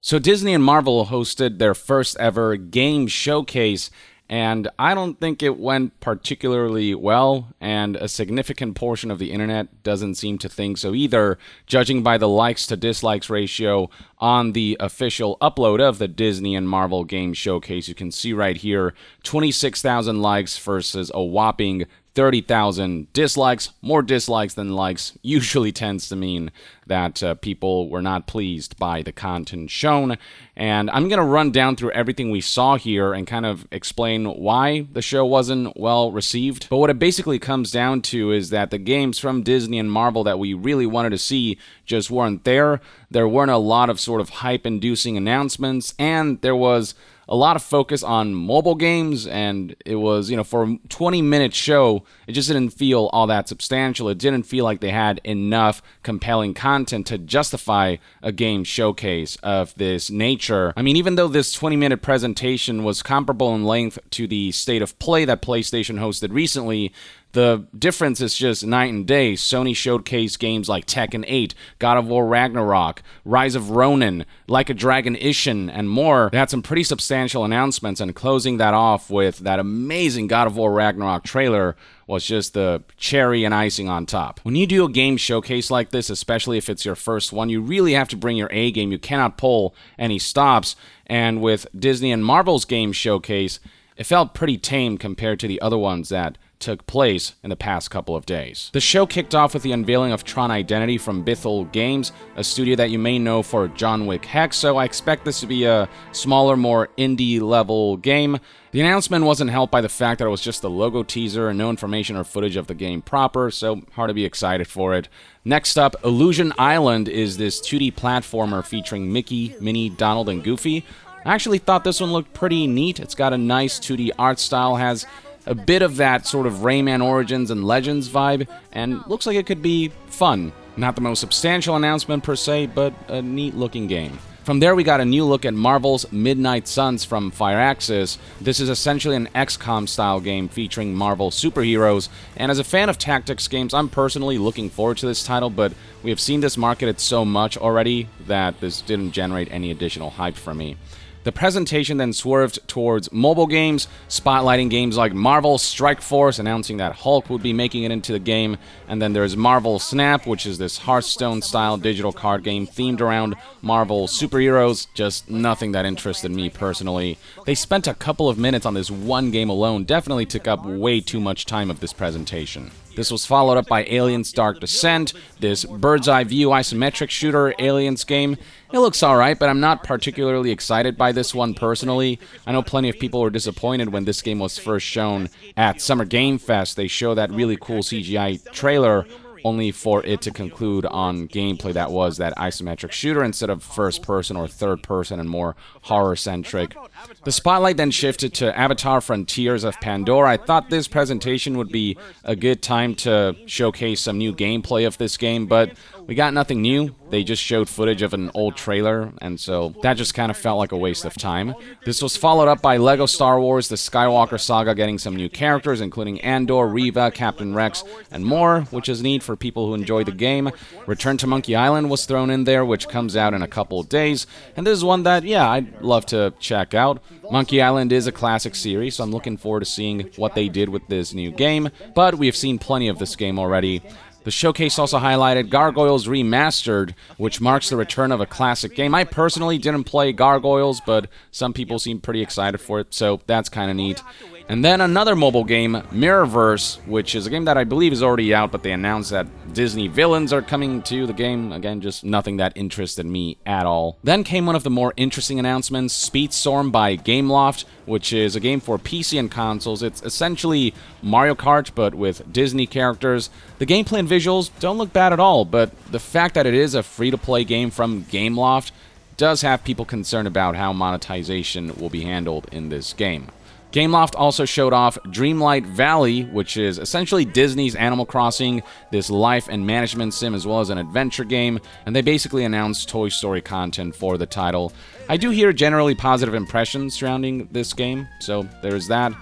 So Disney and Marvel hosted their first ever game showcase, and I don't think it went particularly well, and a significant portion of the internet doesn't seem to think so either, judging by the likes to dislikes ratio on the official upload of the Disney and Marvel game showcase. You can see right here, 26,000 likes versus a whopping 30,000 dislikes. More dislikes than likes usually tends to mean that people were not pleased by the content shown. And I'm going to run down through everything we saw here and kind of explain why the show wasn't well received. But what it basically comes down to is that the games from Disney and Marvel that we really wanted to see just weren't there. There weren't a lot of sort of hype-inducing announcements, and there was a lot of focus on mobile games, and it was, for a 20-minute show, it just didn't feel all that substantial. It didn't feel like they had enough compelling content to justify a game showcase of this nature. I mean, even though this 20-minute presentation was comparable in length to the State of Play that PlayStation hosted recently, the difference is just night and day. Sony showcased games like Tekken 8, God of War Ragnarok, Rise of Ronin, Like a Dragon Ishin, and more. They had some pretty substantial announcements, and closing that off with that amazing God of War Ragnarok trailer was just the cherry and icing on top. When you do a game showcase like this, especially if it's your first one, you really have to bring your A game. You cannot pull any stops. And with Disney and Marvel's game showcase, it felt pretty tame compared to the other ones that took place in the past couple of days. The show kicked off with the unveiling of Tron Identity from Bithell Games, a studio that you may know for John Wick Hex, so I expect this to be a smaller, more indie-level game. The announcement wasn't helped by the fact that it was just a logo teaser and no information or footage of the game proper, so hard to be excited for it. Next up, Illusion Island is this 2D platformer featuring Mickey, Minnie, Donald, and Goofy. I actually thought this one looked pretty neat. It's got a nice 2D art style, has a bit of that sort of Rayman Origins and Legends vibe, and looks like it could be fun. Not the most substantial announcement per se, but a neat looking game. From there, we got a new look at Marvel's Midnight Suns from Firaxis. This is essentially an XCOM style game featuring Marvel superheroes, and as a fan of tactics games, I'm personally looking forward to this title, but we have seen this marketed so much already that this didn't generate any additional hype for me. The presentation then swerved towards mobile games, spotlighting games like Marvel Strike Force, announcing that Hulk would be making it into the game, and then there's Marvel Snap, which is this Hearthstone-style digital card game themed around Marvel superheroes, just nothing that interested me personally. They spent a couple of minutes on this one game alone, definitely took up way too much time of this presentation. This was followed up by Aliens Dark Descent, this bird's-eye view isometric shooter Aliens game. It looks alright, but I'm not particularly excited by this one personally. I know plenty of people were disappointed when this game was first shown at Summer Game Fest. They show that really cool CGI trailer only for it to conclude on gameplay that was that isometric shooter instead of first person or third person and more horror-centric. The spotlight then shifted to Avatar Frontiers of Pandora. I thought this presentation would be a good time to showcase some new gameplay of this game, but we got nothing new. They just showed footage of an old trailer, and so that just kind of felt like a waste of time. This was followed up by LEGO Star Wars The Skywalker Saga getting some new characters, including Andor, Reva, Captain Rex, and more, which is neat for people who enjoy the game. Return to Monkey Island was thrown in there, which comes out in a couple of days, and this is one that, yeah, I'd love to check out. Monkey Island is a classic series, so I'm looking forward to seeing what they did with this new game, but we have seen plenty of this game already. The showcase also highlighted Gargoyles Remastered, which marks the return of a classic game. I personally didn't play Gargoyles, but some people seem pretty excited for it, so that's kind of neat. And then another mobile game, Mirrorverse, which is a game that I believe is already out, but they announced that Disney villains are coming to the game. Again, just nothing that interested me at all. Then came one of the more interesting announcements, Speedstorm by Gameloft, which is a game for PC and consoles. It's essentially Mario Kart, but with Disney characters. The gameplay and visuals don't look bad at all, but the fact that it is a free-to-play game from Gameloft does have people concerned about how monetization will be handled in this game. Gameloft also showed off Dreamlight Valley, which is essentially Disney's Animal Crossing, this life and management sim as well as an adventure game, and they basically announced Toy Story content for the title. I do hear generally positive impressions surrounding this game, so there's that.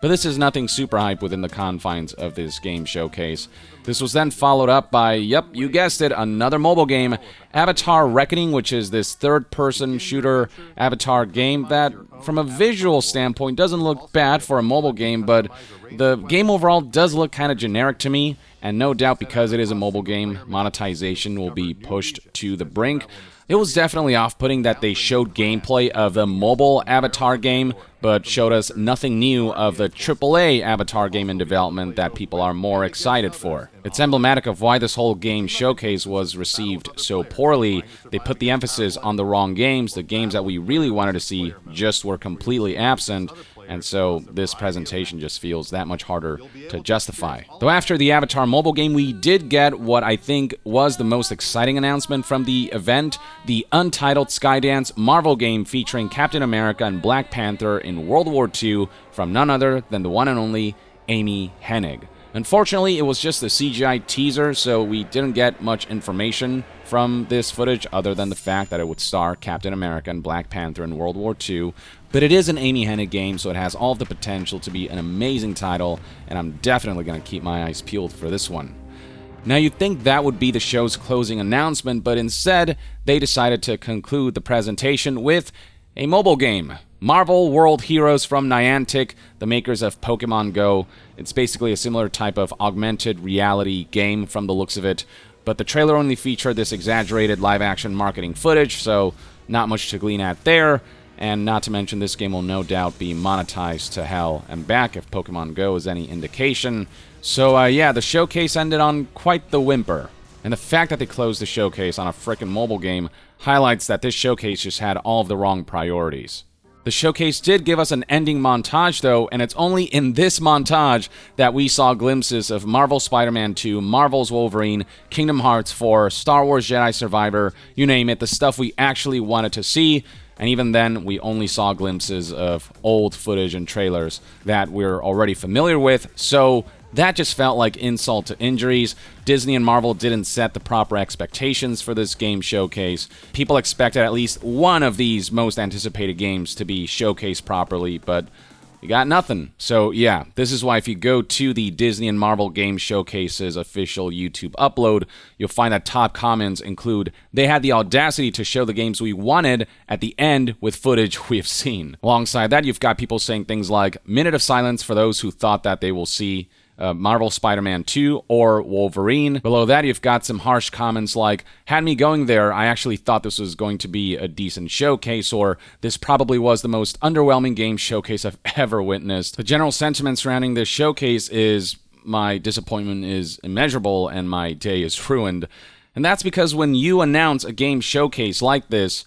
But this is nothing super hype within the confines of this game showcase. This was then followed up by, yep, you guessed it, another mobile game, Avatar Reckoning, which is this third-person shooter Avatar game that, from a visual standpoint, doesn't look bad for a mobile game, but the game overall does look kind of generic to me, and no doubt because it is a mobile game, monetization will be pushed to the brink. It was definitely off-putting that they showed gameplay of the mobile Avatar game, but showed us nothing new of the AAA Avatar game in development that people are more excited for. It's emblematic of why this whole game showcase was received so poorly. They put the emphasis on the wrong games. The games that we really wanted to see just were completely absent, and so this presentation just feels that much harder to justify. Though after the Avatar mobile game, we did get what I think was the most exciting announcement from the event, the Untitled Skydance Marvel game featuring Captain America and Black Panther in World War II from none other than the one and only Amy Hennig. Unfortunately, it was just a CGI teaser, so we didn't get much information from this footage other than the fact that it would star Captain America and Black Panther in World War II. But it is an Amy Hennig game, so it has all of the potential to be an amazing title, and I'm definitely going to keep my eyes peeled for this one. Now, you'd think that would be the show's closing announcement, but instead, they decided to conclude the presentation with a mobile game. Marvel World Heroes from Niantic, the makers of Pokemon Go. It's basically a similar type of augmented reality game from the looks of it, but the trailer only featured this exaggerated live-action marketing footage, so not much to glean at there, and not to mention this game will no doubt be monetized to hell and back if Pokemon Go is any indication. So yeah, the showcase ended on quite the whimper. And the fact that they closed the showcase on a frickin' mobile game highlights that this showcase just had all of the wrong priorities. The showcase did give us an ending montage, though, and it's only in this montage that we saw glimpses of Marvel Spider-Man 2, Marvel's Wolverine, Kingdom Hearts 4, Star Wars Jedi Survivor, you name it, the stuff we actually wanted to see. And even then, we only saw glimpses of old footage and trailers that we're already familiar with, so that just felt like insult to injuries. Disney and Marvel didn't set the proper expectations for this game showcase. People expected at least one of these most anticipated games to be showcased properly, but we got nothing. So yeah, this is why if you go to the Disney and Marvel Game Showcase's official YouTube upload, you'll find that top comments include, they had the audacity to show the games we wanted at the end with footage we have seen. Alongside that, you've got people saying things like, minute of silence for those who thought that they will see Marvel Spider-Man 2 or Wolverine. Below that, you've got some harsh comments like, had me going there, I actually thought this was going to be a decent showcase, or this probably was the most underwhelming game showcase I've ever witnessed. The general sentiment surrounding this showcase is, my disappointment is immeasurable and my day is ruined. And that's because when you announce a game showcase like this,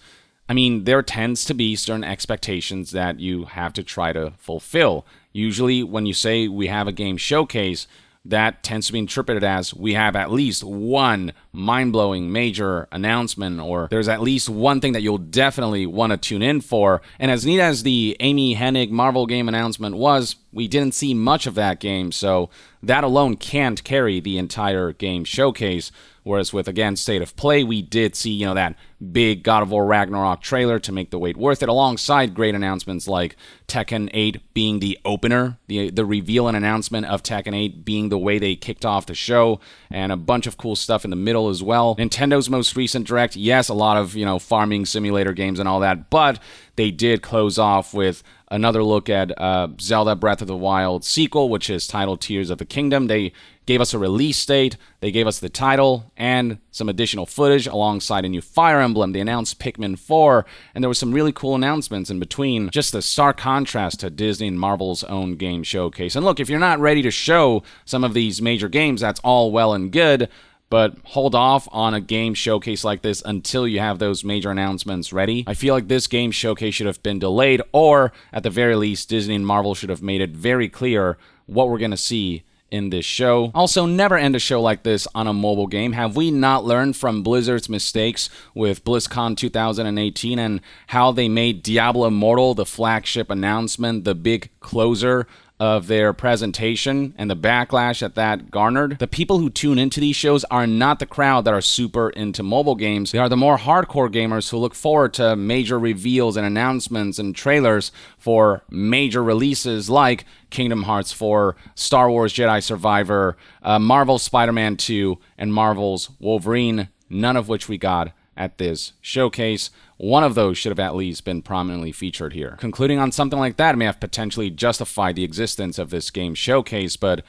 I mean, there tends to be certain expectations that you have to try to fulfill. Usually, when you say we have a game showcase, that tends to be interpreted as we have at least one mind-blowing major announcement, or there's at least one thing that you'll definitely want to tune in for. And as neat as the Amy Hennig Marvel game announcement was, we didn't see much of that game, so that alone can't carry the entire game showcase. Whereas with, again, State of Play, we did see, that big God of War Ragnarok trailer to make the wait worth it, alongside great announcements like Tekken 8 being the opener, the reveal and announcement of Tekken 8 being the way they kicked off the show, and a bunch of cool stuff in the middle as well. Nintendo's most recent Direct, yes, a lot of, farming simulator games and all that, but they did close off with another look at Zelda Breath of the Wild sequel, which is titled Tears of the Kingdom. They gave us a release date, they gave us the title, and some additional footage alongside a new Fire Emblem. They announced Pikmin 4, and there was some really cool announcements in between. Just a stark contrast to Disney and Marvel's own game showcase. And look, if you're not ready to show some of these major games, that's all well and good, but hold off on a game showcase like this until you have those major announcements ready. I feel like this game showcase should have been delayed, or at the very least, Disney and Marvel should have made it very clear what we're going to see in this show. Also, never end a show like this on a mobile game. Have we not learned from Blizzard's mistakes with BlizzCon 2018 and how they made Diablo Immortal the flagship announcement, the big closer of their presentation and the backlash that garnered, the people who tune into these shows are not the crowd that are super into mobile games. They are the more hardcore gamers who look forward to major reveals and announcements and trailers for major releases like Kingdom Hearts 4, Star Wars Jedi Survivor, Marvel's Spider-Man 2, and Marvel's Wolverine, none of which we got at this showcase. One of those should have at least been prominently featured here. Concluding on something like that may have potentially justified the existence of this game showcase, but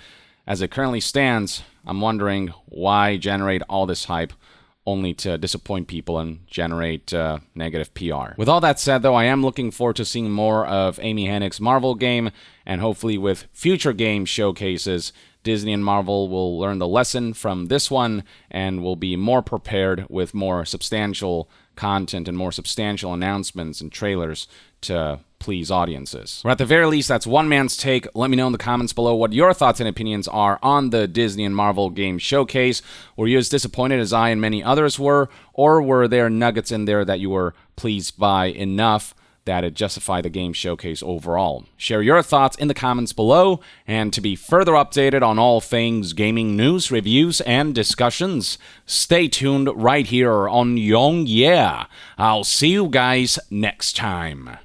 as it currently stands, I'm wondering why generate all this hype only to disappoint people and generate negative PR. With all that said, though, I am looking forward to seeing more of Amy Hennig's Marvel game, and hopefully with future game showcases, Disney and Marvel will learn the lesson from this one and will be more prepared with more substantial content and more substantial announcements and trailers to please audiences. Or at the very least, that's one man's take. Let me know in the comments below what your thoughts and opinions are on the Disney and Marvel game showcase. Were you as disappointed as I and many others were, or were there nuggets in there that you were pleased by enough that it justified the game showcase overall? Share your thoughts in the comments below, and to be further updated on all things gaming news, reviews, and discussions, stay tuned right here on Young Yeah. I'll see you guys next time.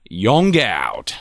Young out.